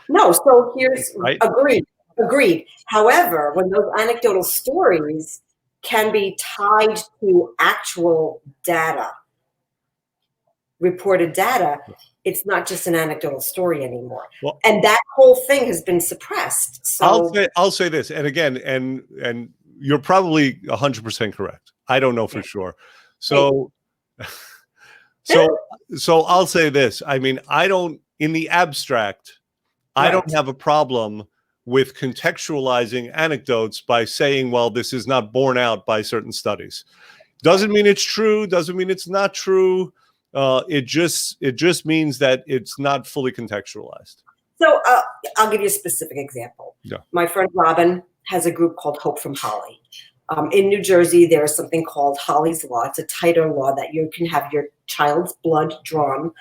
No, so here's right? Agreed. However, when those anecdotal stories can be tied to actual data, reported data, it's not just an anecdotal story anymore. Well, and that whole thing has been suppressed. So I'll say this, and again, and you're probably 100% correct. I don't know for sure. So I'll say this. I mean, in the abstract, I don't have a problem with contextualizing anecdotes by saying, well, this is not borne out by certain studies. Doesn't mean it's true. Doesn't mean it's not true. It just means that it's not fully contextualized. So I'll give you a specific example. Yeah. My friend Robin has a group called Hope from Holly. In New Jersey, there is something called Holly's Law. It's a titer law that you can have your child's blood drawn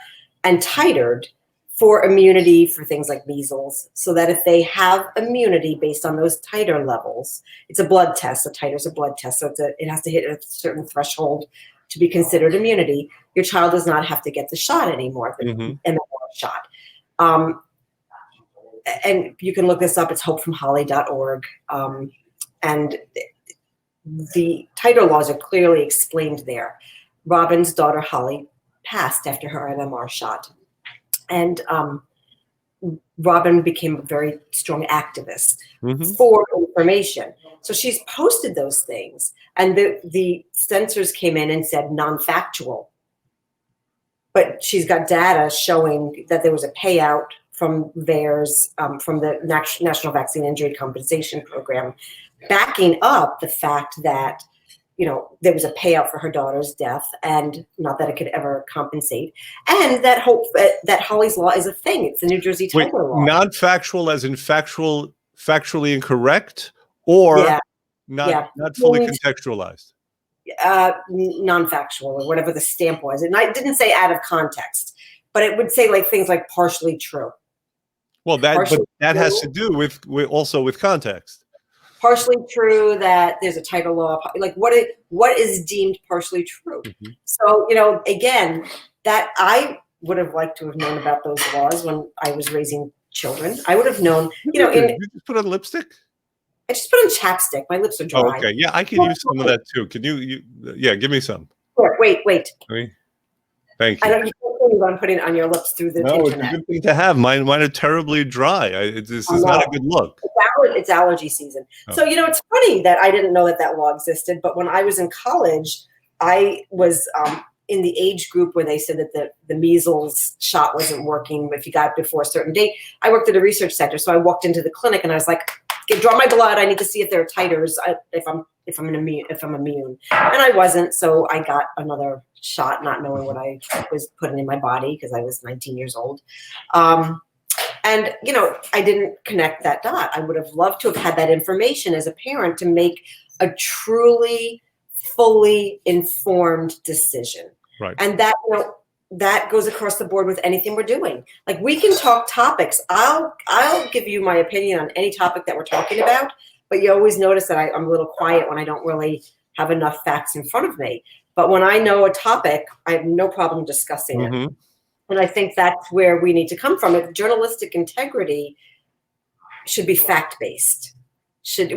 and titered for immunity for things like measles, so that if they have immunity based on those titer levels, it's a blood test. A titer is a blood test, so it has to hit a certain threshold to be considered immunity. Your child does not have to get the shot anymore, the MMR shot. And you can look this up. It's hopefromholly.org. And the titer laws are clearly explained there. Robin's daughter, Holly, passed after her MMR shot. And Robin became a very strong activist for information. So she's posted those things. And the censors came in and said non-factual. But she's got data showing that there was a payout from VAERS, from the National Vaccine Injury Compensation Program, backing up the fact that there was a payout for her daughter's death, and not that it could ever compensate, and that Holly's Law is a thing. It's the New Jersey titer law. Not factual as in factually incorrect, or not fully contextualized. Non-factual, or whatever the stamp was. And I didn't say out of context, but it would say things like partially true. Well, that has to do with context. Partially true that there's a titer law, like what is deemed partially true. So, again, that I would have liked to have known about those laws when I was raising children. I would have known, You just put on lipstick? I just put on chapstick. My lips are dry. Oh, okay. Yeah, I can use some of that too. Can yeah, give me some. Sure. Wait. Thank you. I don't. You can't believe I'm putting it on your lips through the No, internet. it's a good thing to have. Mine are terribly dry. This is not a good look. It's allergy season. Oh. So, it's funny that I didn't know that law existed. But when I was in college, I was in the age group where they said that the measles shot wasn't working if you got it before a certain date. I worked at a research center. So I walked into the clinic and I was like, draw my blood. I need to see if there are titers, if I'm immune. And I wasn't. So I got another shot, not knowing what I was putting in my body because I was 19 years old. And, I didn't connect that dot. I would have loved to have had that information as a parent to make a truly, fully informed decision. Right. And that, that goes across the board with anything we're doing. Like, we can talk topics. I'll give you my opinion on any topic that we're talking about, but you always notice that I'm a little quiet when I don't really have enough facts in front of me. But when I know a topic, I have no problem discussing it. And I think that's where we need to come from. If journalistic integrity should be fact-based.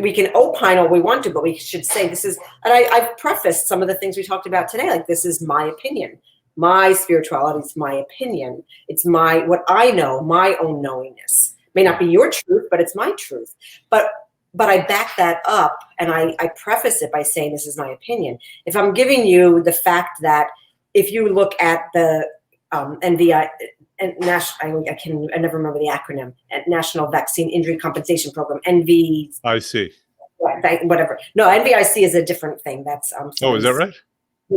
We can opine all we want to, but we should say this is, and I've prefaced some of the things we talked about today, like this is my opinion. My spirituality is my opinion. It's what I know, my own knowingness. May not be your truth, but it's my truth. But I back that up and I preface it by saying this is my opinion. If I'm giving you the fact that if you look at the NVI, and I never remember the acronym, National Vaccine Injury Compensation Program, NVIC. Whatever. No, NVIC is a different thing. That's is that right?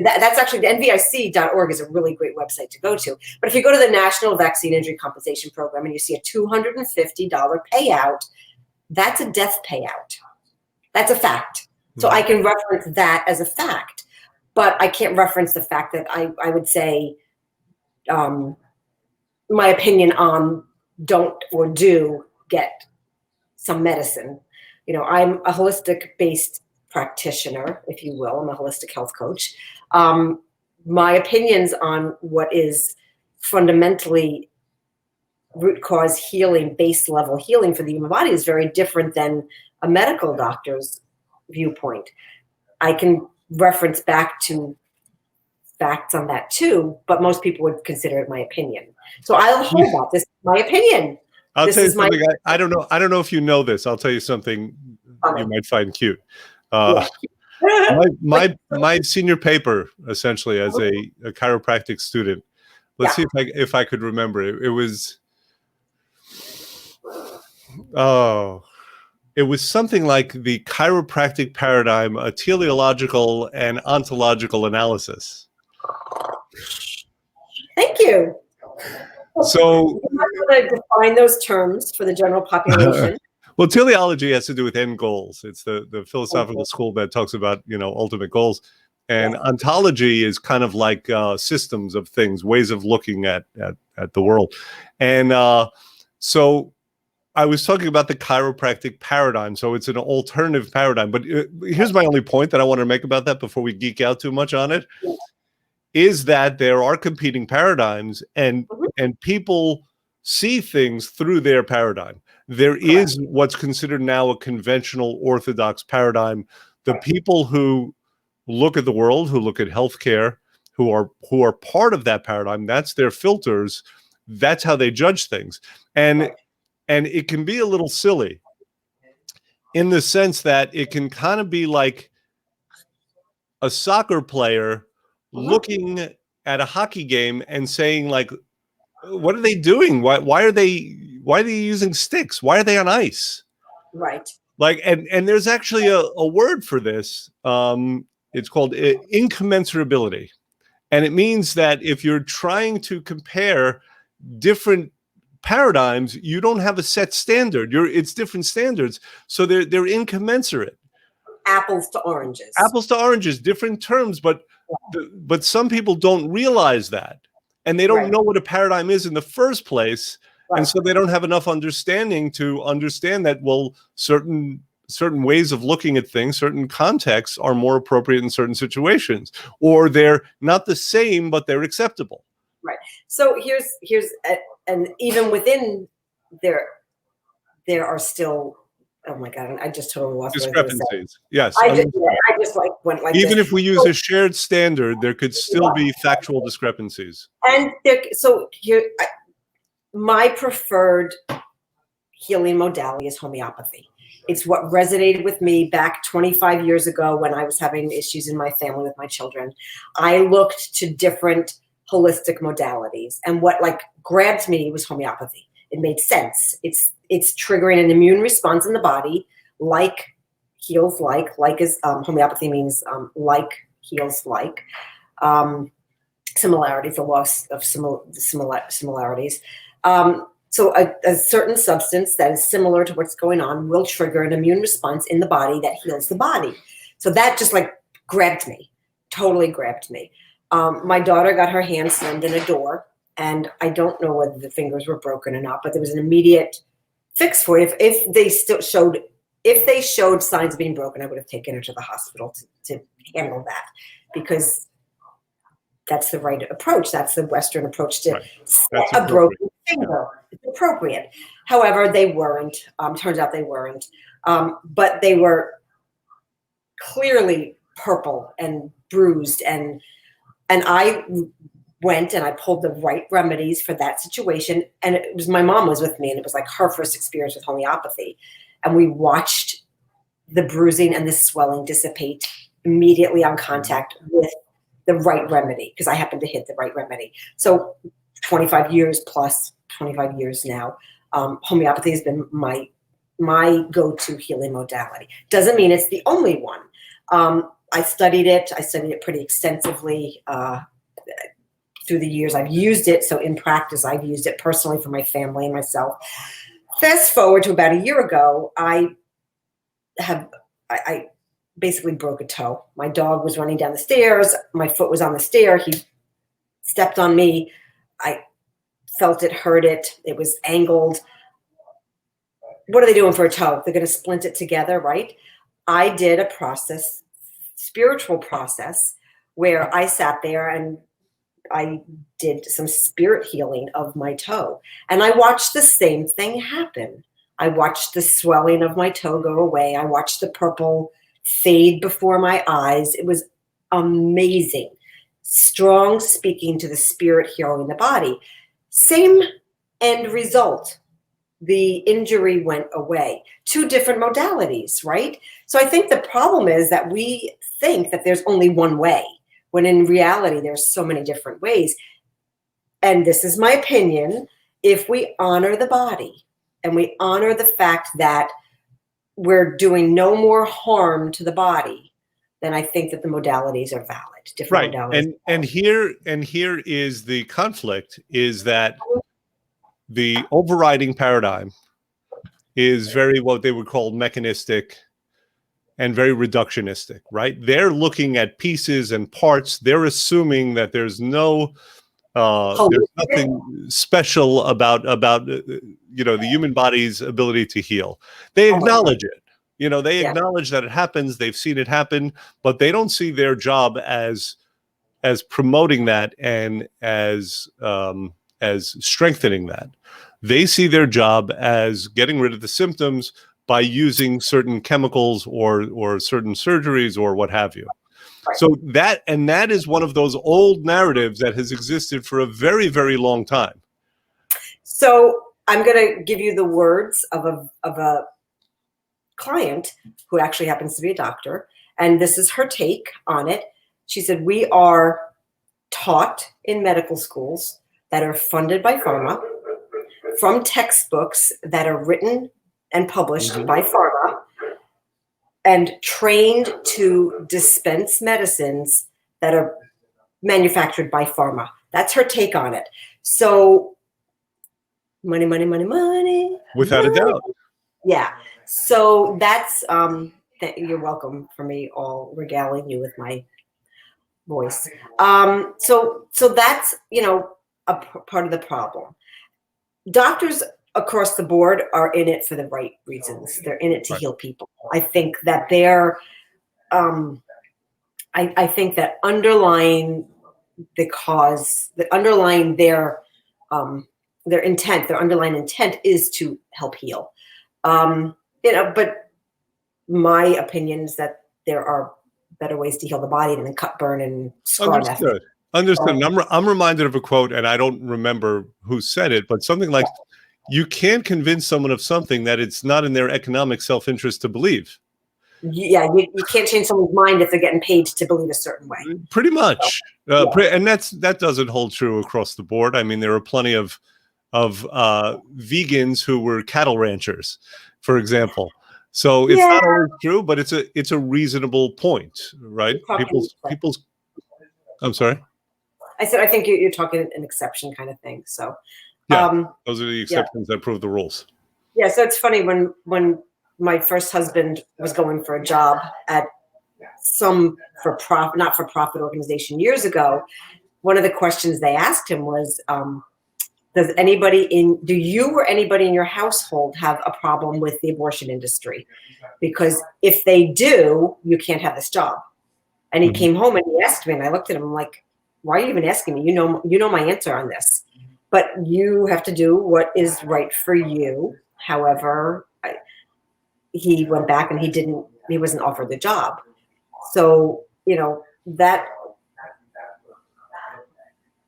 That's actually the NVIC.org is a really great website to go to. But if you go to the National Vaccine Injury Compensation Program and you see a $250 payout, that's a death payout. That's a fact. So I can reference that as a fact, but I can't reference the fact that I would say my opinion on don't or do get some medicine. I'm a holistic based practitioner, if you will. I'm a holistic health coach. My opinions on what is fundamentally root cause healing, base level healing for the human body is very different than a medical doctor's viewpoint. I can reference back to facts on that too, but most people would consider it my opinion. So I'll hold that. This is my opinion. I'll tell you something. I don't know if you know this. I'll tell you something you might find cute. My senior paper, essentially, as a chiropractic student. Let's see if I could remember it. It was something like the chiropractic paradigm, a teleological and ontological analysis. Thank you. So I'm going to define those terms for the general population. Well, teleology has to do with end goals. It's the philosophical school that talks about, ultimate goals. And ontology is kind of like systems of things, ways of looking at the world. And so I was talking about the chiropractic paradigm. So it's an alternative paradigm. But here's my only point that I want to make about that before we geek out too much on it, is that there are competing paradigms and people see things through their paradigm. There is what's considered now a conventional orthodox paradigm. The people who look at the world, who look at healthcare, who are part of that paradigm, that's their filters. That's how they judge things. And it can be a little silly in the sense that it can kind of be like a soccer player looking at a hockey game and saying, like, what are they doing? Why are they using sticks? Why are they on ice? Right. Like, and there's actually a word for this. It's called incommensurability. And it means that if you're trying to compare different paradigms, you don't have a set standard. It's different standards. So they're incommensurate. Apples to oranges. Apples to oranges, different terms, but some people don't realize that. And they don't know what a paradigm is in the first place. And so they don't have enough understanding to understand that, well, certain ways of looking at things, certain contexts are more appropriate in certain situations, or they're not the same, but they're acceptable. Right. So and even within there are still, oh my God, I just totally lost what I was gonna say. Discrepancies. Yes. I just like went like Even this. if we use a shared standard, there could still be factual discrepancies. And my preferred healing modality is homeopathy. It's what resonated with me back 25 years ago when I was having issues in my family with my children. I looked to different holistic modalities, and what like grabbed me was homeopathy. It made sense. It's triggering an immune response in the body, like heals like. Like is homeopathy means like heals like. Similarities, the loss of similarities. So a certain substance that is similar to what's going on will trigger an immune response in the body that heals the body. So that just like grabbed me, totally grabbed me. My daughter got her hand slammed in a door, and I don't know whether the fingers were broken or not, but there was an immediate fix for it. If they showed signs of being broken, I would have taken her to the hospital to handle that, because that's the right approach. That's the Western approach to set a broken finger. It's appropriate. However, they weren't. Turns out they weren't. But they were clearly purple and bruised. And I went and I pulled the right remedies for that situation. And it was, my mom was with me, and it was like her first experience with homeopathy. And we watched the bruising and the swelling dissipate immediately on contact with the right remedy, because I happened to hit the right remedy. So 25 years now, homeopathy has been my go-to healing modality. Doesn't mean it's the only one. I studied it pretty extensively through the years. I've used it. So in practice, I've used it personally for my family and myself. Fast forward to about a year ago, I basically broke a toe. My dog was running down the stairs. My foot was on the stair. He stepped on me. I felt it, hurt it. It was angled. What are they doing for a toe? They're going to splint it together, right? I did a process, spiritual process, where I sat there and I did some spirit healing of my toe. And I watched the same thing happen. I watched the swelling of my toe go away. I watched the purple fade before my eyes. It was amazing. Strong speaking to the spirit healing the body. Same end result. The injury went away. Two different modalities, right? So I think the problem is that we think that there's only one way, when in reality, there's so many different ways. And this is my opinion. If we honor the body and we honor the fact that we're doing no more harm to the body, then I think that the modalities are valid. Different modalities. And here is the conflict, is that the overriding paradigm is very what they would call mechanistic and very reductionistic, right? They're looking at pieces and parts. They're assuming that there's nothing special about the human body's ability to heal. They acknowledge it. They acknowledge that it happens. They've seen it happen, but they don't see their job as promoting that and as strengthening that. They see their job as getting rid of the symptoms by using certain chemicals or certain surgeries or what have you. Right. So that is one of those old narratives that has existed for a very, very long time. So I'm going to give you the words of a client who actually happens to be a doctor, and this is her take on it. She said, we are taught in medical schools that are funded by pharma, from textbooks that are written and published by pharma, and trained to dispense medicines that are manufactured by pharma. That's her take on it. So money, money, money, money. Without a doubt. Yeah. So that's, you're welcome for me all regaling you with my voice. So that's, a part of the problem. Doctors across the board are in it for the right reasons. They're in it to heal people. I think that I think that underlying the cause, the underlying their intent, their underlying intent is to help heal. But my opinion is that there are better ways to heal the body than cut, burn, and scar method. Understood. And I'm reminded of a quote, and I don't remember who said it, but something like, you can't convince someone of something that it's not in their economic self-interest to believe. Yeah, you can't change someone's mind if they're getting paid to believe a certain way. Pretty much. And that doesn't hold true across the board. I mean, there are plenty of vegans who were cattle ranchers, for example. So it's not always true, but it's a reasonable point, right? People's. I'm sorry. I said I think you're talking an exception kind of thing. So those are the exceptions that prove the rules. Yeah. So it's funny when my first husband was going for a job at some not-for-profit organization years ago. One of the questions they asked him was, do you or anybody in your household have a problem with the abortion industry? Because if they do, you can't have this job. And he came home and he asked me, and I looked at him like, why are you even asking me? You know my answer on this, but you have to do what is right for you. However, he went back and he wasn't offered the job. So, that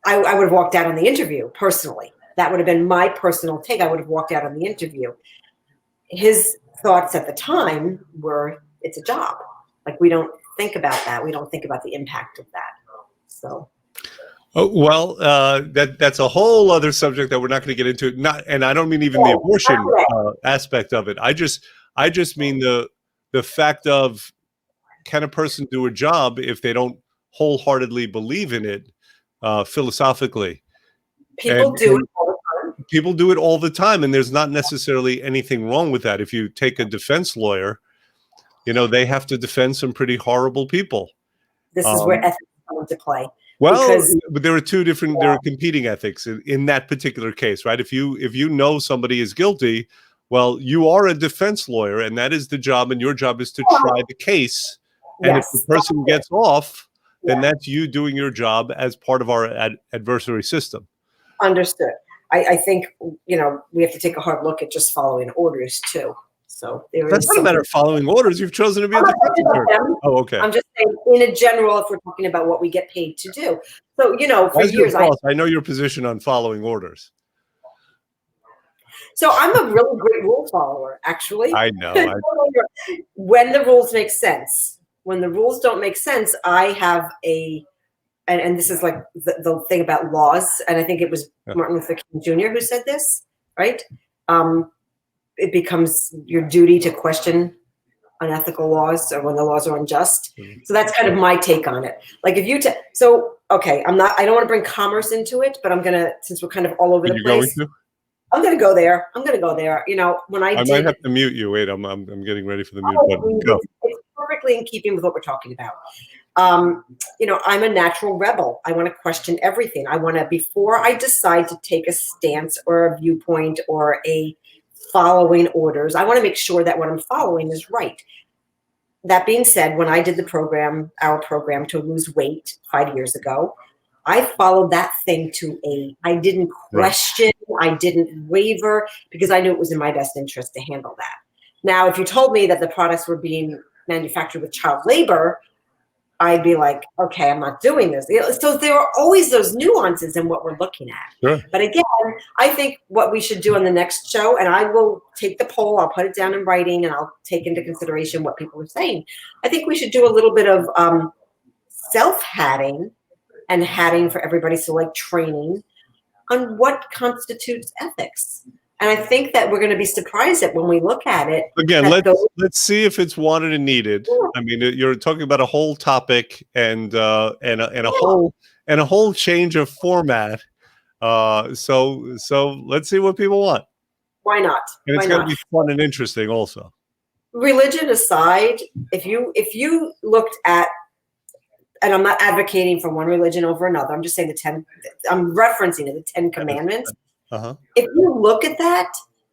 I would have walked out on the interview personally. That would have been my personal take. I would have walked out on the interview. His thoughts at the time were, it's a job. Like, we don't think about that. We don't think about the impact of that. So. Oh, well, that's a whole other subject that we're not going to get into. And I don't mean even the abortion aspect of it. I just mean the fact of, can a person do a job if they don't wholeheartedly believe in it philosophically? People do it all the time. People do it all the time, and there's not necessarily anything wrong with that. If you take a defense lawyer, they have to defend some pretty horrible people. This is where ethics come into play. Well, but there are competing ethics in that particular case, right? If you know somebody is guilty, well, you are a defense lawyer, and that is the job, and your job is to try the case. And if the person gets off, then that's you doing your job as part of our adversary system. Understood. I think, we have to take a hard look at just following orders too. So that's not a matter of following orders. You've chosen to be a defense attorney. Oh, okay. I'm just saying, in a general, if we're talking about what we get paid to do. So, for years, I know your position on following orders. So I'm a really great rule follower, actually. I know. When the rules make sense. When the rules don't make sense, I have and this is like the thing about laws, and I think it was Martin Luther King Jr. who said this, right? It becomes your duty to question unethical laws or when the laws are unjust. So that's kind of my take on it. Like if you I don't want to bring commerce into it, but I'm going to, since we're kind of all over the place. I'm going to go there. When I might have to mute you. Wait, I'm getting ready for the mute button. Go. It's perfectly in keeping with what we're talking about. I'm a natural rebel. I want to question everything. I want to, before I decide to take a stance or a viewpoint or a following orders, I want to make sure that what I'm following is right. That being said, when I did our program to lose weight 5 years ago, I followed that thing I didn't question, I didn't waver, because I knew it was in my best interest to handle that. Now, if you told me that the products were being manufactured with child labor, I'd be like, okay, I'm not doing this. So there are always those nuances in what we're looking at. Sure. But again, I think what we should do on the next show, and I will take the poll, I'll put it down in writing, and I'll take into consideration what people are saying. I think we should do a little bit of self-hatting and hatting for everybody, so like training on what constitutes ethics. And I think that we're going to be surprised at when we look at it. Again, let's see if it's wanted and needed. Yeah. I mean, you're talking about a whole topic and a whole change of format. So let's see what people want. Why not? And it's going to be fun and interesting, also. Religion aside, if you looked at, and I'm not advocating for one religion over another, I'm just saying I'm referencing the 10 Commandments. Uh-huh. If you look at that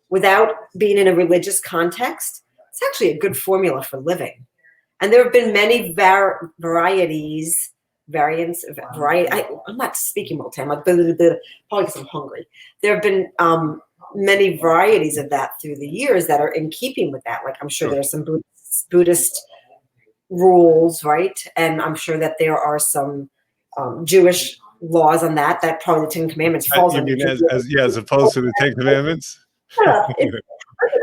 without being in a religious context, it's actually a good formula for living. And there have been many varieties variety. I'm not speaking multi. I'm like, probably because I'm hungry. There have been many varieties of that through the years that are in keeping with that. Like, I'm sure Sure. there's some Buddhist rules, right? And I'm sure that there are some Jewish laws on that. That probably the Ten Commandments falls You under. mean as opposed to the Ten Commandments?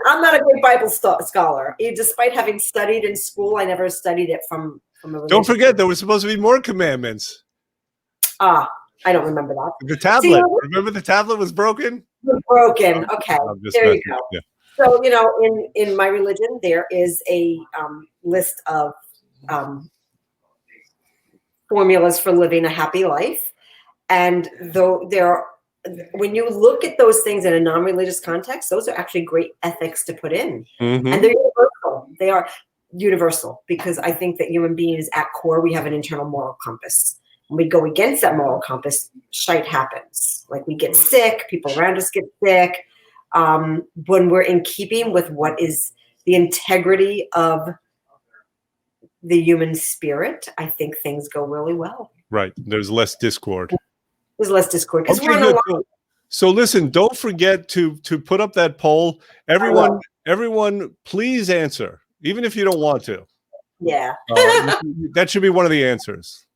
I'm not a good Bible scholar. Despite having studied in school, I never studied it from a religious. Don't forget, there were supposed to be more commandments. I don't remember that. The tablet. Remember the tablet was broken? Broken. Okay. There you go. Yeah. So, in my religion, there is a list of formulas for living a happy life. And though when you look at those things in a non-religious context, those are actually great ethics to put in. Mm-hmm. And they're universal. They are universal because I think that human beings at core, we have an internal moral compass. When we go against that moral compass, shite happens. Like, we get sick, people around us get sick. When we're in keeping with what is the integrity of the human spirit, I think things go really well. Right. There's less discord. There's less discord because Okay, we're good. So listen, don't forget to put up that poll. Everyone, please answer, even if you don't want to. Yeah. That should be one of the answers.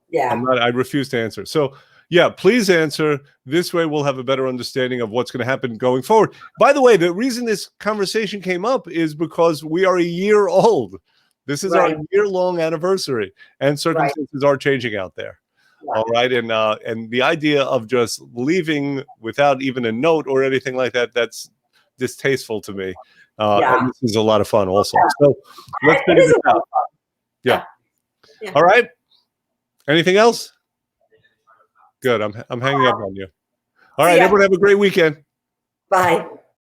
Yeah. I refuse to answer. So yeah, please answer. This way we'll have a better understanding of what's going to happen going forward. By the way, the reason this conversation came up is because we are a year old. This is our year-long anniversary, and circumstances are changing out there. Right. All right. And the idea of just leaving without even a note or anything like that, that's distasteful to me. And this is a lot of fun also. So let's figure this out. Yeah. All right. Anything else? Good. I'm hanging up on you. All right. Everyone have a great weekend. Bye.